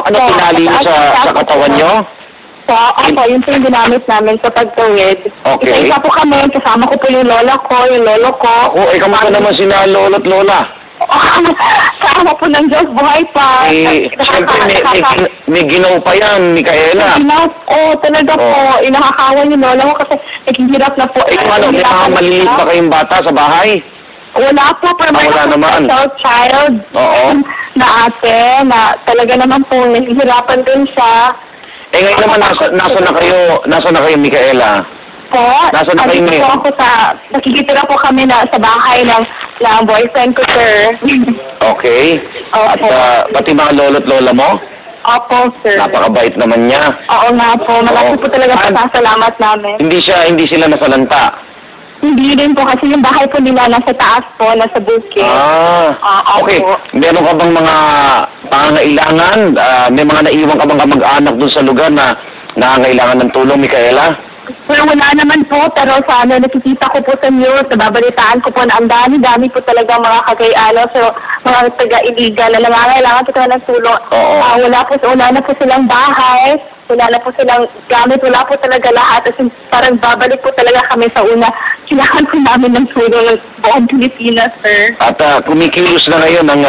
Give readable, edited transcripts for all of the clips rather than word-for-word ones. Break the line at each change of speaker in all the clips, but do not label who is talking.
Ano, pinali niyo sa katawan niyo?
Opo, yun po yung ginamit namin sa pagtawid.
Okay.
Isa-isa po kami, kasama ko po yung lola ko, yung lolo ko.
Kamusta naman sina lolo't lola?
Kasama po ng Diyos, buhay pa.
Siyempre, may ginaw pa yan, Micaela.
Talaga po. Inakakawa yung lola ko kasi naghihirap na po.
May mga maliliit pa kayong bata sa bahay?
Wala po, pero
wala naman.
Child.
Oo.
Na ate, na talaga naman po, naghihirapan din siya.
Ngayon naman, nasa na kayo, Micaela?
Po,
nasa na kayo ngayon?
Ako nakikitira po kami sa bahay ng boyfriend ko, sir.
Okay. At pati mga lolo't lola mo?
Opo, sir.
Napakabait naman niya.
Oo nga po, malaki po talaga pasasalamat namin.
Hindi sila nasalanta?
Hindi rin po, kasi yung bahay po nila nasa taas po, nasa bukid.
Okay. Meron ka bang mga pangangailangan? May mga naiwan ka bang kamag-anak dun sa lugar na nangangailangan ng tulong, Micaela?
Well, wala naman po, pero nakikita ko po sa news, nababalitaan ko po na ang dami po talaga mga kagayano, so mga taga-iligal na nangangailangan po talaga ng tulong. Wala na po silang bahay, wala na po silang gamit, wala po talaga lahat. As in, parang babalik po talaga kami sa una. Kailangan po namin ng tulong ng buong Pilipinas, sir.
At kumikilos na ngayon ang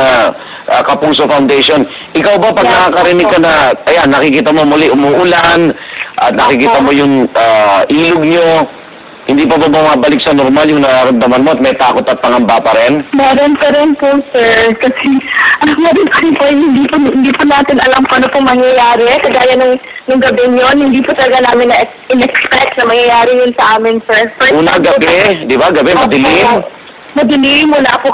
Kapuso Foundation. Ikaw ba, pag nakakarinig ka na, nakikita mo muli umuulan, at nakikita mo yung ilog nyo, hindi pa ba bumabalik sa normal yung nararamdaman mo at may takot at pangamba pa rin?
Meron pa rin po, sir. Kasi, meron pa rin po, hindi po natin alam kung ano po mangyayari. Kagaya nung gabi yun, hindi po talaga namin in-expect na mangyayari yun sa amin, sir.
Una gabi, di ba? Gabi, madilim.
Madilim, wala po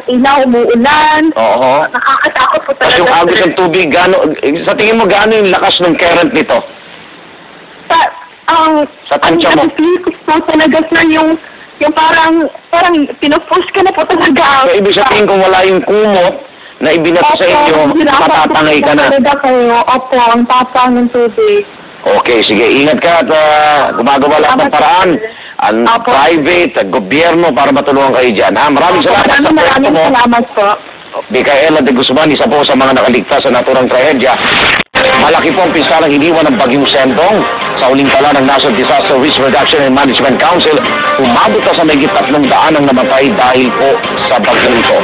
ilaw, umuulan.
Oo.
Nakakatakot po talaga,
sir. Yung agos ng tubig, sa tingin mo, gaano yung lakas ng current nito? Sa tansya mo?
Po talaga, sir, yung parang pinupush ka na po talaga.
So, ibig sabihin kung wala yung kumot na ibinato sa inyo, matatangay ka na.
Opo, ang tapang ng tubig.
Okay, sige. Ingat ka at gumagawa lahat ng paraan. Ang private, at gobyerno para matulungan kayo dyan. Maraming salamat sa pwesto mo.
Salamat po.
Micaela de Guzman, isa po sa mga nakaligtas sa naturang trahedya. Malaki po ang pinsalang hiniwan ng Bagyong Sendong. Sa uling tala ng National Disaster Risk Reduction and Management Council, umabot na sa mahigit 300 ang namatay dahil po sa bagyong ito.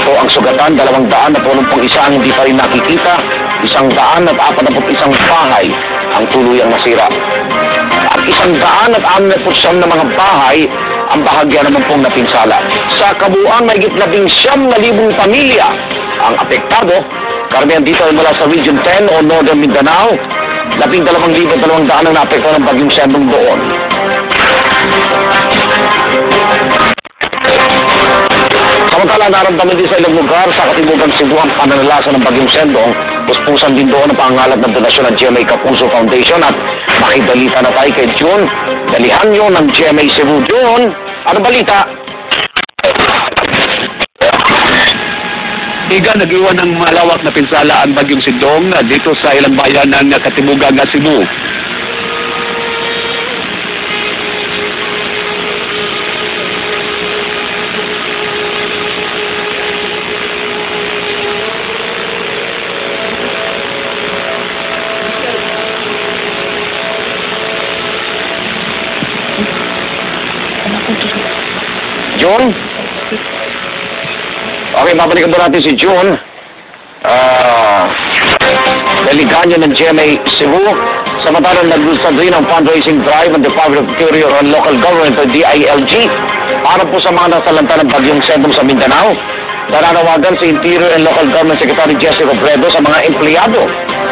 Ito ang sugatan, 200 ang hindi pa rin nakikita, 141 bahay ang tuluyang nasira. At 169 na mga bahay ang bahagya naman pong napinsala. Sa kabuuan, mahigit 19,000 pamilya ang apektado. Karamihan dito ay mula sa Region 10 o Northern Mindanao. 12,200 ang naapektuhan ng Bagyong Sendong doon. Samantala, naramdaman din sa ilang lugar sa katimugang Cebu ang pananalasa ng Bagyong Sendong. Puspusan din doon ang pangalat ng donasyon ng GMA Kapuso Foundation at makidalita na tayo kay June. Dalihan nyo ng GMA Cebu. June, ano balita?
Nag-iwan ng malawak na pinsala ang Bagyong Sendong dito sa ilang bayan ng katimugang Cebu.
June? Okay, babalikan po natin si June. Deleganyo ng GMA Cebu. Samantalang nag-ustad rin ang fundraising drive ng Department of Interior and Local Government o DILG para po sa mga nasalanta ng Bagyong Sendong sa Mindanao. Nananawagan si Interior and Local Government Secretary Jesse Robredo sa mga empleyado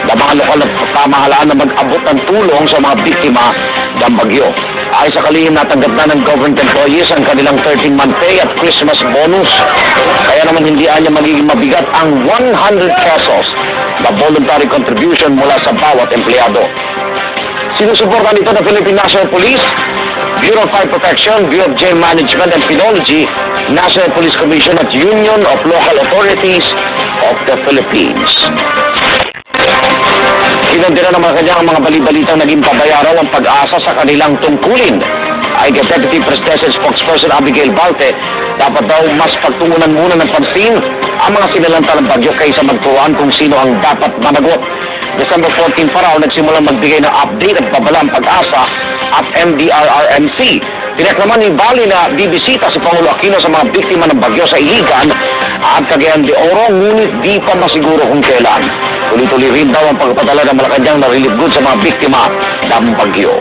ng mga lokal na pamahalaan na mag-abot ng tulong sa mga biktima ng bagyo. Ay sa kalihim, natanggap na ng government employees ang kanilang 13-month pay at Christmas bonus. Kaya naman hindi niya magiging mabigat ang 100 pesos na voluntary contribution mula sa bawat empleyado. Sinusuportan ito ng Philippine National Police, Bureau of Fire Protection, Bureau of Jail Management and Penology, National Police Commission at Union of Local Authorities of the Philippines. Kinundira naman kanya ang mga balibalitang naging pabayaraw ang pag-asa sa kanilang tungkulin. Ay Deputy Presidential Spokesperson Abigail Balte, dapat daw mas pagtungunan muna ng pansin ang mga sinalanta ng bagyo kaysa magturuan kung sino ang dapat managot. December 14 pa raw nagsimulang magbigay ng update at babala ang Pag-asa at MDRRMC. Tineklaman ni Bali na bibisita si Pangulo Aquino sa mga biktima ng bagyo sa Iligan at Cagayan de Oro, ngunit di pa masiguro kung kailan. Tuloy-tuloy rin daw ang pagpapadala ng Malacanang na relief goods sa mga biktima ng bagyo.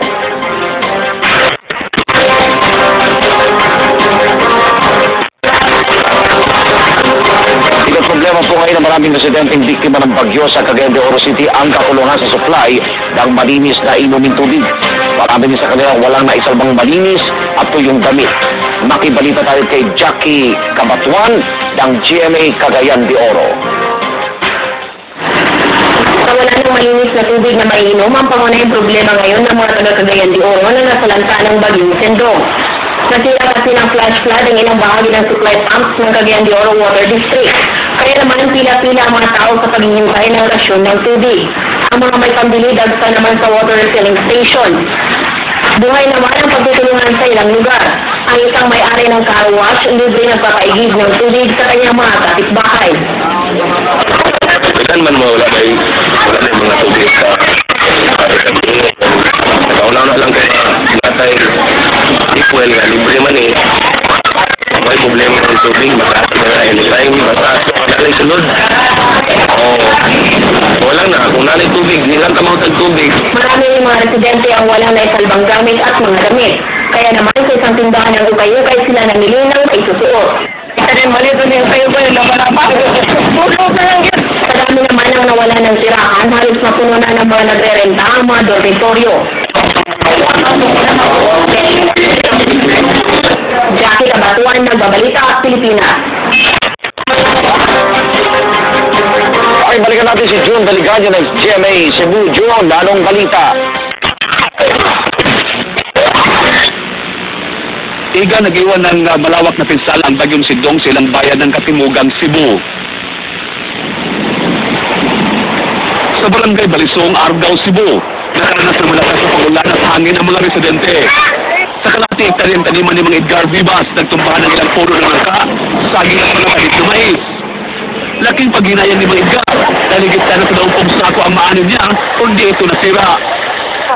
Problema po ngayon na maraming residenteng biktima ng bagyo sa Cagayan de Oro City ang kakulungan sa supply ng malinis na inuming tubig. Marami din sa kanila walang naisalbang malinis at tuyong damit. Makibalita tayo kay Jackie Cabatuan ng GMA Cagayan de Oro.
Wala nang malinis na tubig na maiinom ang pangunahing problema ngayon ng mga taga Cagayan de Oro na nasalanta ng bagyong Sendong. Nasira kasi ng flash flood ang ilang bahagi ng supply pumps ng Cagayan de Oro Water District. Kaya naman pila-pila ang mga tao sa paghihintay ng rasyon ng tubig. Ang mga may pambili dagsa naman sa water refilling station. Buhay naman ang pagtutulungan sa ilang lugar. Ang isang may-ari ng car wash, libre nagpapaigib ng tubig sa kanyang mga kapitbahay.
Kailan man wala na yung mga tubig sa kauna-una lang kayo natay equal nga libre man eh. May problema ng tubig, mataas na anytime, mataas na sunod. Walang na, kung nanay tubig, nilang kamot ang tubig.
Marami yung mga residente ang walang naisalbang gamit at mga damit. Kaya naman sa isang tindahan ng ukay-ukay sila namili ng isusuot. Sa dami naman ang nawala ng tirahan, halos mapuno na ng mga nagrerenta ang mga dormitoryo. Jackie Cabatuan, Nagbabalita at Pilipinas.
Okay, balikan natin si June Daliganyo ng GMA Cebu. June, anong balita?
Iga nag-iwan ng malawak na pinsala ang bagyong Sindong sa ilang bayan ng Katimugang Cebu. Sa barangay Balisong, Argao, Cebu, nakaranas ng malakas na pagulan at hangin ang mga residente. Sa kalahati hektaryang taniman ni mga Edgar Vivas, nagtumbahan ng ilang puno ng langka, saging at mga kahit na mais. Laking paghinayang ni mga Edgar, daligit na sa daupong sako ang maanin niya, kundi ito nasira.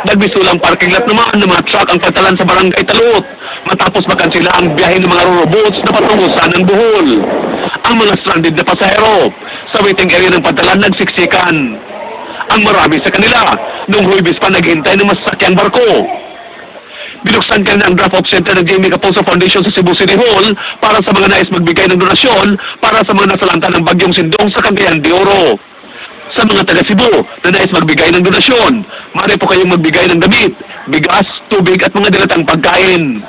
Nagbisulang parking lot naman ng mga truck ang patalan sa barangay Talot, matapos makansila ang biyahe ng mga robots na patungo sa ng Bohol. Ang mga stranded na pasahero sa waiting area ng patalan nagsiksikan. Ang marami sa kanila, noong Huwebes pa naghintay ng masasakyang barko. Binuksan kanina ang drop-off center ng Jamie Caposa Foundation sa Cebu City Hall para sa mga nais magbigay ng donasyon para sa mga nasalanta ng bagyong Sindong sa Cagayan de Oro. Sa mga taga Cebu na nais magbigay ng donasyon, maaari po kayong magbigay ng damit, bigas, tubig at mga dilatang pagkain.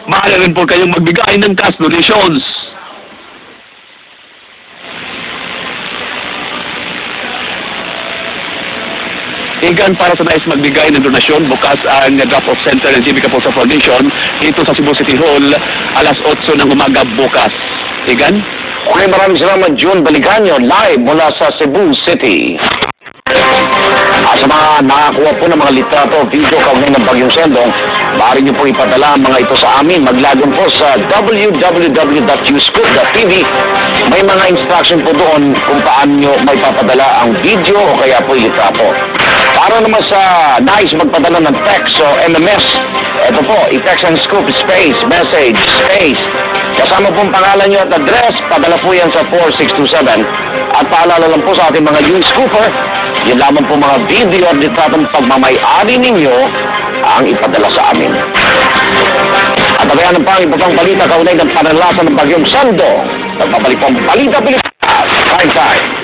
Maaari rin po kayong magbigay ng cash donations. Igan, para sa nais magbigay ng donasyon, bukas ang drop-off center ng Jamie Caposa Foundation dito sa Cebu City Hall, alas 8 ng umaga bukas. Igan?
Okay, maraming salamat, June Daliganyo, live mula sa Cebu City. Sa mga nakakuha po ng mga litrato, video kaugnay ng bagyong Sendong, maaari niyo po ipadala ang mga ito sa amin. Maglagon po sa www.uscoop.tv. May mga instruction po doon kung paano nyo may papadala ang video o kaya po litrato. Para naman sa nais magpadala ng text o MMS, ito po, i-text ang scoop space, message, space. Kasama pong pangalan nyo at address, padala po yan sa 4627. At paalala lang po sa ating mga U-Scooper, yun lamang po mga video at litratong pagmamay-ari ninyo ang ipadala sa amin. At abayan pa ang iba pang balita kaunay ng panalasan ng bagyong Sendong. Nagpapalik po ang Balita Pilipinas. Prime time.